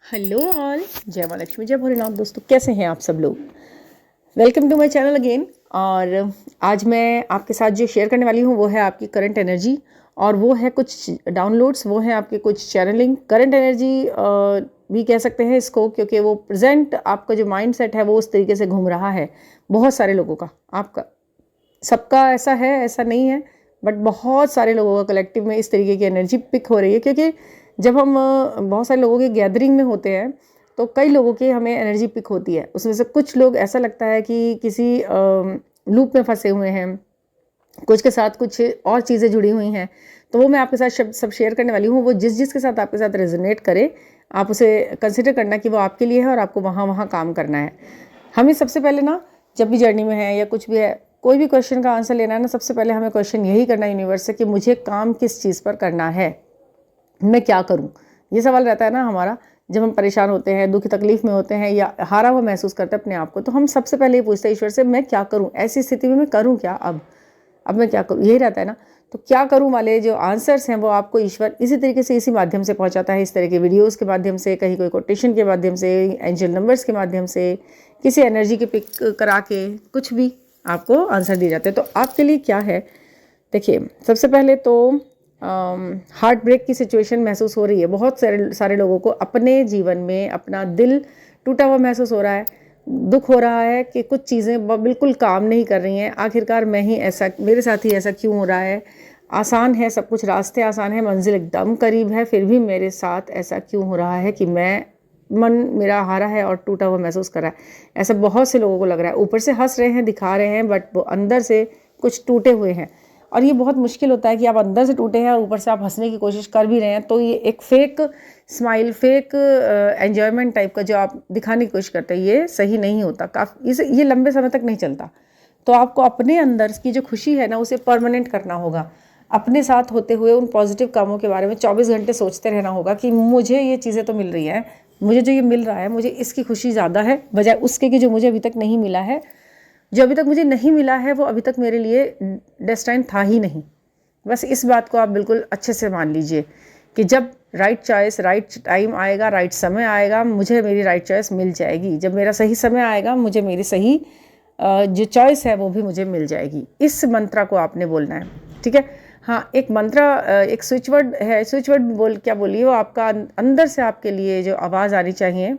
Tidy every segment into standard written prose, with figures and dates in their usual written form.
Hello all, जय माँ लक्ष्मी, जय भोलेनाथ। दोस्तों, कैसे हैं आप सब लोग? Welcome to my channel again. और आज मैं आपके साथ जो शेयर करने वाली हूँ वो है आपकी करंट एनर्जी, और वो है कुछ डाउनलोड्स, वो है आपके कुछ चैनलिंग। करंट एनर्जी भी कह सकते हैं इसको, क्योंकि वो प्रेजेंट आपका जो माइंड सेट है वो उस तरीके से घूम रहा है बहुत सारे लोगों का। आपका सबका ऐसा है, ऐसा नहीं है, बट बहुत सारे लोगों का कलेक्टिव में इस तरीके की एनर्जी पिक हो रही है। क्योंकि जब हम बहुत सारे लोगों के गैदरिंग में होते हैं तो कई लोगों की हमें एनर्जी पिक होती है। उसमें से कुछ लोग ऐसा लगता है कि किसी लूप में फंसे हुए हैं, कुछ के साथ कुछ और चीज़ें जुड़ी हुई हैं। तो वो मैं आपके साथ शब्द सब शेयर करने वाली हूँ। वो जिस जिस के साथ आपके साथ रेजोनेट करे, आप उसे कंसिडर करना कि वो आपके लिए है और आपको वहाँ वहाँ काम करना है। हमें सबसे पहले ना, जब भी जर्नी में है या कुछ भी है, कोई भी क्वेश्चन का आंसर लेना है ना, सबसे पहले हमें क्वेश्चन यही करना है यूनिवर्स से कि मुझे काम किस चीज़ पर करना है, मैं क्या करूं। ये सवाल रहता है ना हमारा, जब हम परेशान होते हैं, दुख तकलीफ में होते हैं या हारा हुआ महसूस करते हैं अपने आप को, तो हम सबसे पहले ये पूछते हैं ईश्वर से, मैं क्या करूं, ऐसी स्थिति में मैं करूं क्या, अब मैं क्या करूं, यही रहता है ना। तो क्या करूं वाले जो आंसर्स हैं वो आपको ईश्वर इसी तरीके से, इसी माध्यम से पहुंचाता है, इस तरह के वीडियोज़ के माध्यम से, कहीं कोई कोटेशन के माध्यम से, एंजल नंबर्स के माध्यम से, किसी एनर्जी के पिक करा के, कुछ भी आपको आंसर दिए जाते हैं। तो आपके लिए क्या है, देखिए, सबसे पहले तो हार्ट ब्रेक की सिचुएशन महसूस हो रही है बहुत सारे लोगों को। अपने जीवन में अपना दिल टूटा हुआ महसूस हो रहा है, दुख हो रहा है कि कुछ चीज़ें बिल्कुल काम नहीं कर रही हैं। आखिरकार मैं ही ऐसा, मेरे साथ ही ऐसा क्यों हो रहा है? आसान है सब कुछ, रास्ते आसान है, मंजिल एकदम करीब है, फिर भी मेरे साथ ऐसा क्यों हो रहा है कि मन मेरा हारा है और टूटा हुआ महसूस कर रहा है। ऐसा बहुत से लोगों को लग रहा है। ऊपर से हंस रहे हैं, दिखा रहे हैं, बट वो अंदर से कुछ टूटे हुए हैं। और ये बहुत मुश्किल होता है कि आप अंदर से टूटे हैं और ऊपर से आप हंसने की कोशिश कर भी रहे हैं, तो ये एक fake smile, fake enjoyment type का जो आप दिखाने की कोशिश करते हैं, ये सही नहीं होता। काफ़ी ये लंबे समय तक नहीं चलता। तो आपको अपने अंदर की जो खुशी है ना, उसे परमानेंट करना होगा। अपने साथ होते हुए उन पॉजिटिव कामों के बारे में 24 घंटे सोचते रहना होगा कि मुझे ये चीज़ें तो मिल रही हैं, मुझे जो ये मिल रहा है, मुझे इसकी खुशी ज़्यादा है बजाय उसके कि जो मुझे अभी तक नहीं मिला है। जो अभी तक मुझे नहीं मिला है वो अभी तक मेरे लिए डेस्टाइन था ही नहीं। बस इस बात को आप बिल्कुल अच्छे से मान लीजिए कि जब राइट चॉइस, राइट टाइम आएगा, राइट समय आएगा, मुझे मेरी राइट चॉइस मिल जाएगी। जब मेरा सही समय आएगा, मुझे मेरी सही जो चॉइस है वो भी मुझे मिल जाएगी। इस मंत्रा को आपने बोलना है, ठीक है। हाँ, एक मंत्रा, एक स्विच वर्ड है। स्विच वर्ड बोल क्या बोलिए, वो आपका अंदर से आपके लिए जो आवाज़ आनी चाहिए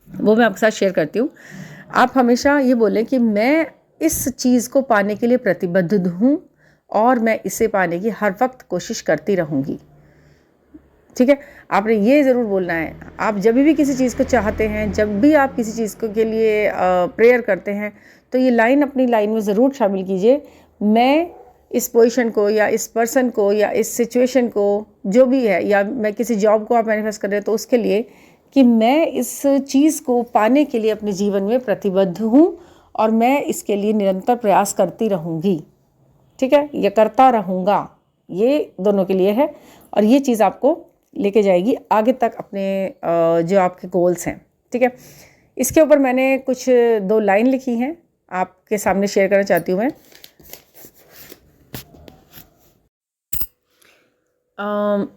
वो मैं आपके साथ शेयर करती हूँ। आप हमेशा ये बोलें कि मैं इस चीज़ को पाने के लिए प्रतिबद्ध हूँ और मैं इसे पाने की हर वक्त कोशिश करती रहूँगी, ठीक है। आपने ये ज़रूर बोलना है। आप जब भी किसी चीज़ को चाहते हैं, जब भी आप किसी चीज़ के लिए प्रेयर करते हैं, तो ये लाइन अपनी लाइन में ज़रूर शामिल कीजिए। मैं इस पोजीशन को या इस पर्सन को या इस सिचुएशन को, जो भी है, या मैं किसी जॉब को आप मैनिफेस्ट कर रहे हैं तो उसके लिए, कि मैं इस चीज़ को पाने के लिए अपने जीवन में प्रतिबद्ध हूँ और मैं इसके लिए निरंतर प्रयास करती रहूँगी, ठीक है, या करता रहूँगा। ये दोनों के लिए है और ये चीज़ आपको लेके जाएगी आगे तक अपने जो आपके गोल्स हैं, ठीक है। इसके ऊपर मैंने कुछ 2 लाइन लिखी हैं, आपके सामने शेयर करना चाहती हूँ मैं।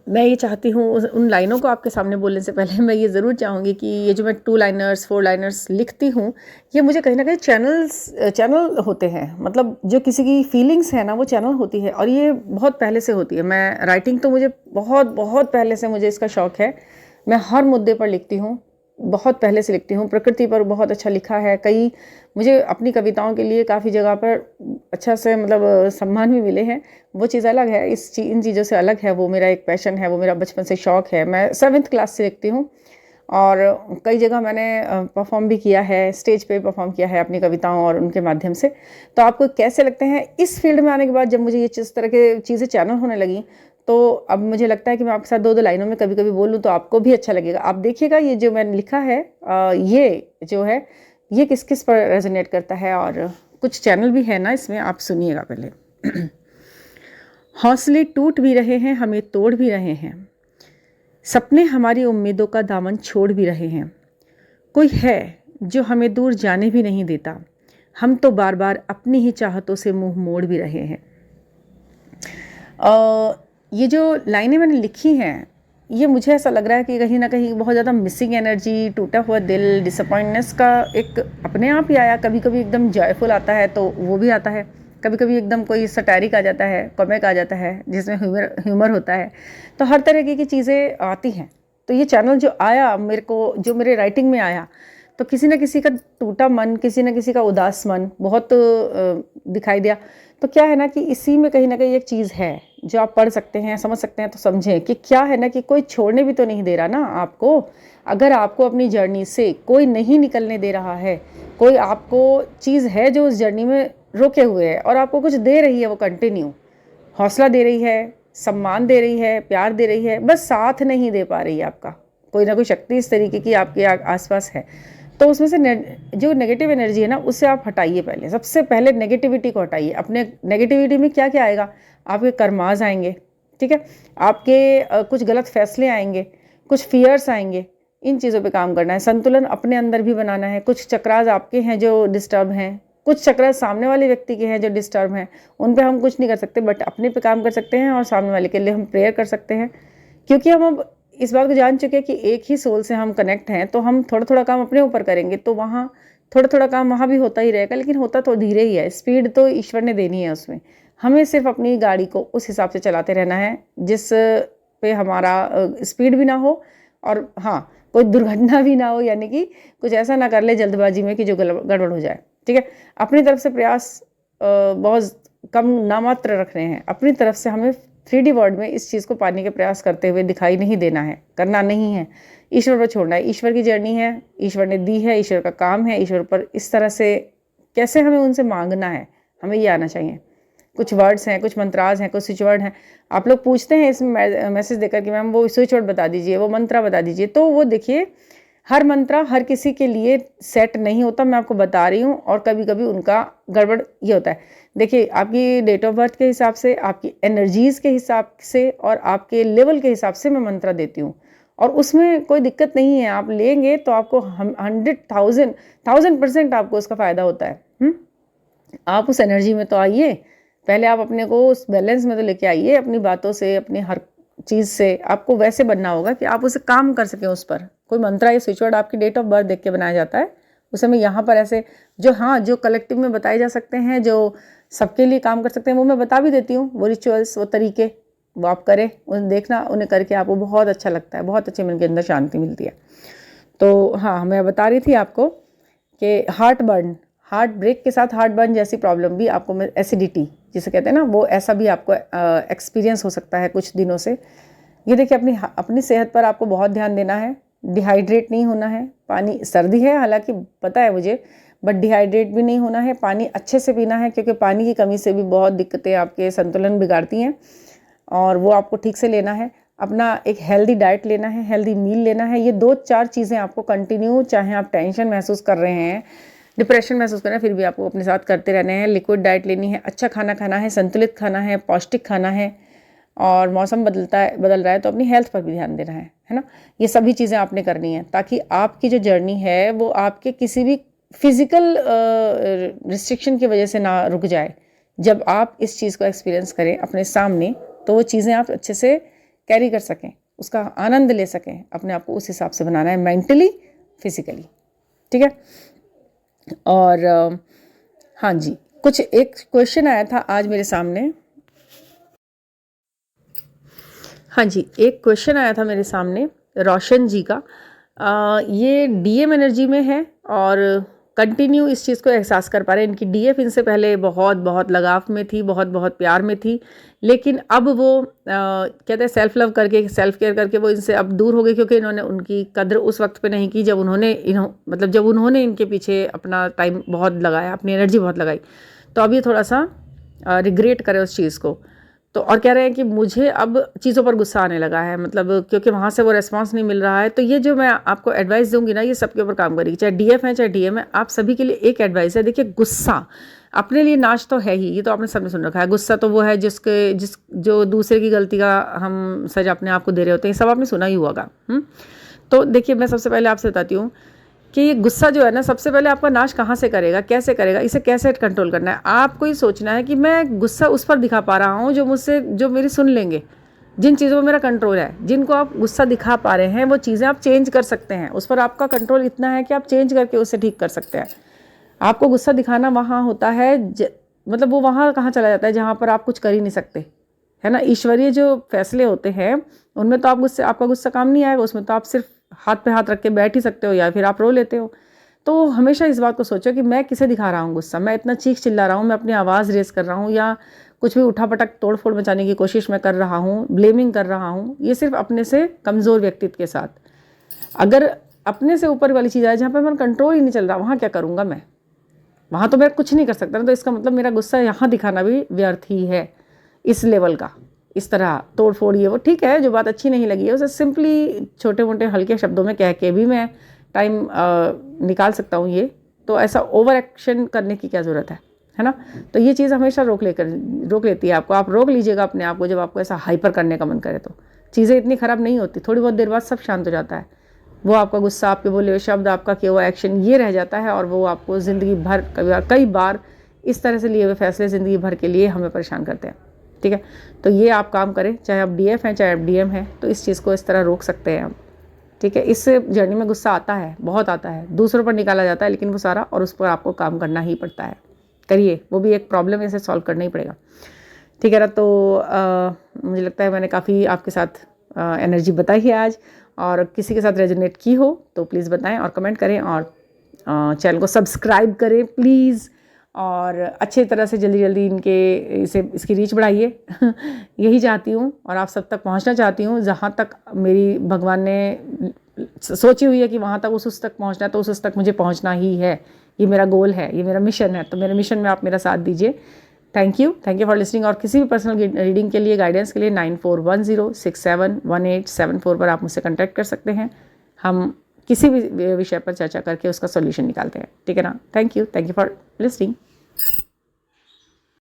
मैं ये चाहती हूँ, उन लाइनों को आपके सामने बोलने से पहले मैं ये ज़रूर चाहूँगी कि ये जो मैं 2 लाइनर्स 4 लाइनर्स लिखती हूँ, ये मुझे कहीं ना कहीं चैनल होते हैं। मतलब जो किसी की फीलिंग्स है ना, वो चैनल होती है, और ये बहुत पहले से होती है। मैं राइटिंग तो मुझे बहुत बहुत पहले से मुझे इसका शौक़ है। मैं हर मुद्दे पर लिखती हूँ, बहुत पहले से लिखती हूँ। प्रकृति पर बहुत अच्छा लिखा है। कई मुझे अपनी कविताओं के लिए काफ़ी जगह पर अच्छा से मतलब सम्मान भी मिले हैं। वो चीज़ अलग है, इन चीज़ों से अलग है। वो मेरा एक पैशन है, वो मेरा बचपन से शौक़ है। मैं 7th क्लास से लिखती हूँ और कई जगह मैंने परफॉर्म भी किया है, स्टेज पे परफॉर्म किया है अपनी कविताओं और उनके माध्यम से। तो आपको कैसे लगते हैं इस फील्ड में आने के बाद, जब मुझे ये इस तरह के चीज़ें चैनल होने लगी, तो अब मुझे लगता है कि मैं आपके साथ 2-2 लाइनों में कभी कभी बोलूँ तो आपको भी अच्छा लगेगा। आप देखिएगा ये जो मैंने लिखा है, ये जो है, ये किस किस पर रेजोनेट करता है, और कुछ चैनल भी है ना इसमें, आप सुनिएगा पहले। हौसले टूट भी रहे हैं, हमें तोड़ भी रहे हैं, सपने हमारी उम्मीदों का दामन छोड़ भी रहे हैं। कोई है जो हमें दूर जाने भी नहीं देता, हम तो बार बार अपनी ही चाहतों से मुंह मोड़ भी रहे हैं। ये जो लाइनें मैंने लिखी हैं, ये मुझे ऐसा लग रहा है कि कहीं ना कहीं बहुत ज़्यादा मिसिंग एनर्जी, टूटा हुआ दिल, डिसअपॉइंटनेस का एक अपने आप ही आया। कभी कभी एकदम जॉयफुल आता है तो वो भी आता है, कभी कभी एकदम कोई सटारिक आ जाता है, कॉमिक आ जाता है जिसमें ह्यूमर होता है। तो हर तरह की चीज़ें आती हैं। तो ये चैनल जो आया मेरे को, जो मेरे राइटिंग में आया, तो किसी न किसी का टूटा मन, किसी न किसी का उदास मन बहुत दिखाई दिया। तो क्या है ना कि इसी में कहीं ना कहीं एक चीज़ है जो आप पढ़ सकते हैं, समझ सकते हैं। तो समझें कि क्या है ना कि कोई छोड़ने भी तो नहीं दे रहा ना आपको। अगर आपको अपनी जर्नी से कोई नहीं निकलने दे रहा है, कोई आपको चीज़ है जो उस जर्नी में रोके हुए है और आपको कुछ दे रही है, वो कंटिन्यू हौसला दे रही है, सम्मान दे रही है, प्यार दे रही है, बस साथ नहीं दे पा रही है आपका, कोई ना कोई शक्ति इस तरीके की आपके आसपास है, तो उसमें से जो नेगेटिव एनर्जी है ना, उससे आप हटाइए। पहले सबसे पहले नेगेटिविटी को हटाइए। अपने नेगेटिविटी में क्या क्या आएगा? आपके कर्माज आएंगे, ठीक है, आपके कुछ गलत फैसले आएंगे, कुछ फियर्स आएंगे। इन चीज़ों पे काम करना है, संतुलन अपने अंदर भी बनाना है। कुछ चक्रास आपके हैं जो डिस्टर्ब हैं, कुछ चक्रास सामने वाले व्यक्ति के हैं जो डिस्टर्ब हैं, उन पे हम कुछ नहीं कर सकते, बट अपने पे काम कर सकते हैं और सामने वाले के लिए हम प्रेयर कर सकते हैं। क्योंकि हम अब इस बात को जान चुके हैं कि एक ही सोल से हम कनेक्ट हैं, तो हम थोड़ा थोड़ा काम अपने ऊपर करेंगे तो वहाँ थोड़ा थोड़ा काम वहाँ भी होता ही रहेगा, लेकिन होता तो धीरे ही है। स्पीड तो ईश्वर ने देनी है उसमें, हमें सिर्फ अपनी गाड़ी को उस हिसाब से चलाते रहना है जिस पे हमारा स्पीड भी ना हो और हाँ कोई दुर्घटना भी ना हो, यानी कि कुछ ऐसा ना कर ले जल्दबाजी में कि जो गड़बड़ हो जाए, ठीक है। अपनी तरफ से प्रयास बहुत कम नामात्र रखने हैं। अपनी तरफ से हमें 3D वर्ल्ड में इस चीज़ को पाने के प्रयास करते हुए दिखाई नहीं देना है, करना नहीं है, ईश्वर पर छोड़ना है। ईश्वर की जर्नी है, ईश्वर ने दी है, ईश्वर का काम है। ईश्वर पर इस तरह से कैसे हमें उनसे मांगना है, हमें ये आना चाहिए। कुछ वर्ड्स हैं, कुछ मंत्राज हैं, कुछ स्विच वर्ड हैं। आप लोग पूछते हैं इसमें मैसेज देकर कि मैम वो स्विच वर्ड बता दीजिए, वो मंत्रा बता दीजिए, तो वो देखिए हर मंत्रा हर किसी के लिए सेट नहीं होता, मैं आपको बता रही हूँ। और कभी कभी उनका गड़बड़ ये होता है। देखिए आपकी डेट ऑफ बर्थ के हिसाब से, आपकी एनर्जीज़ के हिसाब से और आपके लेवल के हिसाब से मैं मंत्रा देती हूँ, और उसमें कोई दिक्कत नहीं है। आप लेंगे तो आपको 100,000% आपको उसका फ़ायदा होता है। आप उस एनर्जी में तो आइए, पहले आप अपने को उस बैलेंस में तो लेके आइए। अपनी बातों से, अपनी हर चीज़ से आपको वैसे बनना होगा कि आप उसे काम कर सकें उस पर। कोई मंत्रा या स्विच वर्ड आपकी डेट ऑफ बर्थ देख के बनाया जाता है, उसे मैं यहाँ पर ऐसे जो कलेक्टिव में बताए जा सकते हैं, जो सबके लिए काम कर सकते हैं, वो मैं बता भी देती हूँ। वो रिचुअल्स, वो तरीके, वो आप करें, उन्हें देखना, उन्हें करके आपको बहुत अच्छा लगता है, बहुत अच्छे मन के अंदर शांति मिलती है। तो हाँ, मैं बता रही थी आपको कि हार्ट ब्रेक के साथ हार्ट बर्न जैसी प्रॉब्लम भी आपको, एसिडिटी जिसे कहते हैं ना, वो ऐसा भी आपको एक्सपीरियंस हो सकता है कुछ दिनों से। ये देखिए अपनी सेहत पर आपको बहुत ध्यान देना है। डिहाइड्रेट नहीं होना है। पानी, सर्दी है हालांकि पता है मुझे, बट डिहाइड्रेट भी नहीं होना है। पानी अच्छे से पीना है, क्योंकि पानी की कमी से भी बहुत दिक्कतें आपके संतुलन बिगाड़ती हैं, और वो आपको ठीक से लेना है। अपना एक हेल्दी डाइट लेना है, हेल्दी मील लेना है। ये 2-4 चीज़ें आपको कंटिन्यू, चाहे आप टेंशन महसूस कर रहे हैं, डिप्रेशन महसूस कर रहे हैं, फिर भी आपको अपने साथ करते रहने हैं। लिक्विड डाइट लेनी है, अच्छा खाना खाना है, संतुलित खाना है, पौष्टिक खाना है, और मौसम बदल रहा है तो अपनी हेल्थ पर भी ध्यान देना है ना। ये सभी चीज़ें आपने करनी है ताकि आपकी जो जर्नी है वो आपके किसी भी फिजिकल रिस्ट्रिक्शन की वजह से ना रुक जाए। जब आप इस चीज़ को एक्सपीरियंस करें अपने सामने, तो वो चीज़ें आप अच्छे से कैरी कर सकें, उसका आनंद ले सकें। अपने आप को उस हिसाब से बनाना है, मेंटली, फिजिकली, ठीक है। और हाँ जी, कुछ एक क्वेश्चन आया था आज मेरे सामने। हाँ जी, एक क्वेश्चन आया था मेरे सामने रोशन जी का। ये डीएम एनर्जी में है और कंटिन्यू इस चीज़ को एहसास कर पा रहे हैं। इनकी डीएफ इनसे पहले बहुत बहुत लगाव में थी, बहुत बहुत प्यार में थी, लेकिन अब वो कहते हैं सेल्फ लव करके, सेल्फ केयर करके वो इनसे अब दूर हो गई, क्योंकि इन्होंने उनकी कद्र उस वक्त पे नहीं की जब उन्होंने इनके पीछे अपना टाइम बहुत लगाया, अपनी एनर्जी बहुत लगाई। तो अब ये थोड़ा सा रिग्रेट करे उस चीज़ को। तो और कह रहे हैं कि मुझे अब चीज़ों पर गुस्सा आने लगा है, मतलब क्योंकि वहाँ से वो रिस्पांस नहीं मिल रहा है। तो ये जो मैं आपको एडवाइस दूंगी ना, ये सबके ऊपर काम करेगी, चाहे डीएफ है चाहे डीएम है, आप सभी के लिए एक एडवाइस है। देखिए, गुस्सा अपने लिए नाश तो है ही, ये तो आपने सबने सुन रखा है। गुस्सा तो वो है जो दूसरे की गलती का हम सजा अपने आप को दे रहे होते हैं, सब आपने सुना ही होगा। तो देखिए, मैं सबसे पहले आपसे बताती हूँ कि ये गुस्सा जो है ना, सबसे पहले आपका नाश कहाँ से करेगा, कैसे करेगा, इसे कैसे कंट्रोल करना है। आपको ये सोचना है कि मैं गुस्सा उस पर दिखा पा रहा हूँ जो मेरी सुन लेंगे, जिन चीज़ों पर मेरा कंट्रोल है, जिनको आप गुस्सा दिखा पा रहे हैं, वो चीज़ें आप चेंज कर सकते हैं। उस पर आपका कंट्रोल इतना है कि आप चेंज करके उसे ठीक कर सकते हैं। आपको गुस्सा दिखाना वहाँ होता है मतलब वो वहाँ कहाँ चला जाता है जहाँ पर आप कुछ कर ही नहीं सकते, है ना। ईश्वरीय जो फैसले होते हैं उनमें तो आपका गुस्सा काम नहीं आएगा, उसमें तो आप सिर्फ हाथ पे हाथ रख के बैठ ही सकते हो या फिर आप रो लेते हो। तो हमेशा इस बात को सोचो कि मैं किसे दिखा रहा हूँ गुस्सा, मैं इतना चीख चिल्ला रहा हूँ, मैं अपनी आवाज़ रेस कर रहा हूँ या कुछ भी उठापटक तोड़ फोड़ मचाने की कोशिश मैं कर रहा हूँ, ब्लेमिंग कर रहा हूँ, ये सिर्फ अपने से कमज़ोर व्यक्तित्व के साथ। अगर अपने से ऊपर वाली चीज़ आए जहाँ पर मेरा कंट्रोल ही नहीं चल रहा, वहाँ क्या करूँगा मैं, वहाँ तो मैं कुछ नहीं कर सकता ना। तो इसका मतलब मेरा गुस्सा यहाँ दिखाना भी व्यर्थ ही है इस लेवल का। इस तरह तोड़ फोड़ ये वो ठीक है, जो बात अच्छी नहीं लगी है उसे सिंपली छोटे मोटे हल्के शब्दों में कह के भी मैं टाइम निकाल सकता हूँ। ये तो ऐसा ओवर एक्शन करने की क्या ज़रूरत है ना। तो ये चीज़ हमेशा रोक लेती है आपको। आप रोक लीजिएगा अपने आप को, जब आपको ऐसा हाइपर करने का मन करे तो चीज़ें इतनी ख़राब नहीं होती, थोड़ी बहुत देर बाद सब शांत हो जाता है। वो आपका गुस्सा, आपके बोले हुए शब्द, आपका किया हुआ एक्शन ये रह जाता है और वो आपको ज़िंदगी भर कई बार इस तरह से लिए हुए फैसले ज़िंदगी भर के लिए हमें परेशान करते हैं। ठीक है, तो ये आप काम करें, चाहे आप DF हैं चाहे आप DM हैं, तो इस चीज़ को इस तरह रोक सकते हैं आप। ठीक है, इस जर्नी में गुस्सा आता है, बहुत आता है, दूसरों पर निकाला जाता है, लेकिन वो सारा और उस पर आपको काम करना ही पड़ता है। करिए, वो भी एक प्रॉब्लम है, इसे सॉल्व करना ही पड़ेगा। ठीक है ना। तो मुझे लगता है मैंने काफ़ी आपके साथ एनर्जी बताई है आज, और किसी के साथ रेजोनेट की हो तो प्लीज़ बताएं और कमेंट करें, और चैनल को सब्सक्राइब करें प्लीज़, और अच्छे तरह से जल्दी इसकी रीच बढ़ाइए। यही चाहती हूँ और आप सब तक पहुँचना चाहती हूँ। जहाँ तक मेरी भगवान ने सोची हुई है कि वहाँ तक उस तक पहुँचना है, तो उस तक मुझे पहुँचना ही है। ये मेरा गोल है, ये मेरा मिशन है, तो मेरे मिशन में आप मेरा साथ दीजिए। Thank you for listening. और किसी भी पर्सनल रीडिंग के लिए, गाइडेंस के लिए 9410671874 पर आप मुझसे कांटेक्ट कर सकते हैं। हम किसी भी विषय पर चर्चा करके उसका सॉल्यूशन निकालते हैं। ठीक है ना। Thank you for listening.